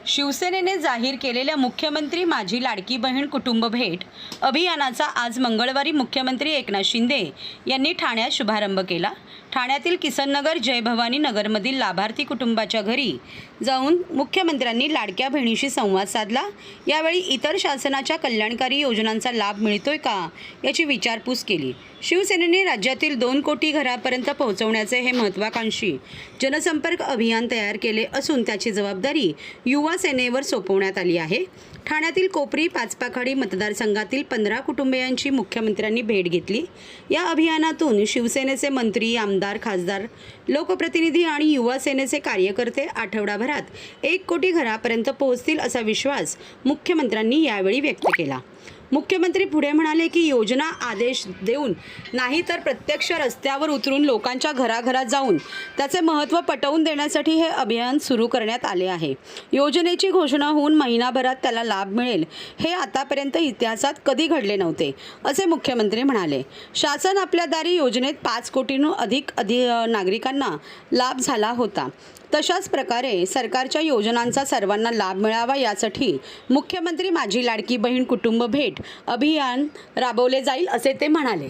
शिवसेनेने जाहीर केलेल्या मुख्यमंत्री माझी लाडकी बहीण कुटुंब भेट अभियानाचा आज मंगळवारी मुख्यमंत्री एकनाथ शिंदे यांनी ठाण्यात शुभारंभ केला। ठाण्यातील किसननगर जय भवानी नगरमधील लाभार्थी कुटुंबाच्या घरी जाऊन मुख्यमंत्र्यांनी लाडक्या बहिणीशी संवाद साधला। यावेळी इतर शासनाच्या कल्याणकारी योजनांचा लाभ मिळतोय का याची विचारपूस केली। शिवसेनेने राज्यातील 2 कोटी घरापर्यंत पोहोचवण्याचे हे महत्त्वाकांक्षी जनसंपर्क अभियान तयार केले असून त्याची जबाबदारी युवा सेनेवर सोपवण्यात आली आहे। ठाण्यातील कोपरी पाचपाखाडी मतदारसंघातील 15 कुटुंबियांची मुख्यमंत्र्यांनी भेट घेतली। या अभियानातून शिवसेनेचे मंत्री, आमदार, खासदार, लोकप्रतिनिधी आणि युवा सेनेचे कार्यकर्ते आठवडाभरात 1 कोटी घरापर्यंत पोहोचतील असा विश्वास मुख्यमंत्र्यांनी यावेळी व्यक्त केला। मुख्यमंत्री पुढे म्हणाले की योजना आदेश देऊन नाही तर प्रत्यक्ष रस्त्यावर उतरून लोकांच्या घराघरात जाऊन त्याचे महत्त्व पटवून देण्यासाठी हे अभियान सुरू करण्यात आले आहे। योजनेची घोषणा होऊन महिनाभरात त्याला लाभ मिळेल हे आतापर्यंत इतिहासात कधी घडले नव्हते असे मुख्यमंत्री म्हणाले। शासन आपल्या दारी योजनेत 5 कोटींहून अधिक नागरिकांना लाभ झाला होता। तशाच प्रकारे सरकारच्या योजनांचा सर्वांना लाभ मिळावा यासाठी मुख्यमंत्री माझी लाडकी बहीण कुटुंब भेट अभियान राबवले जाईल असे ते म्हणाले।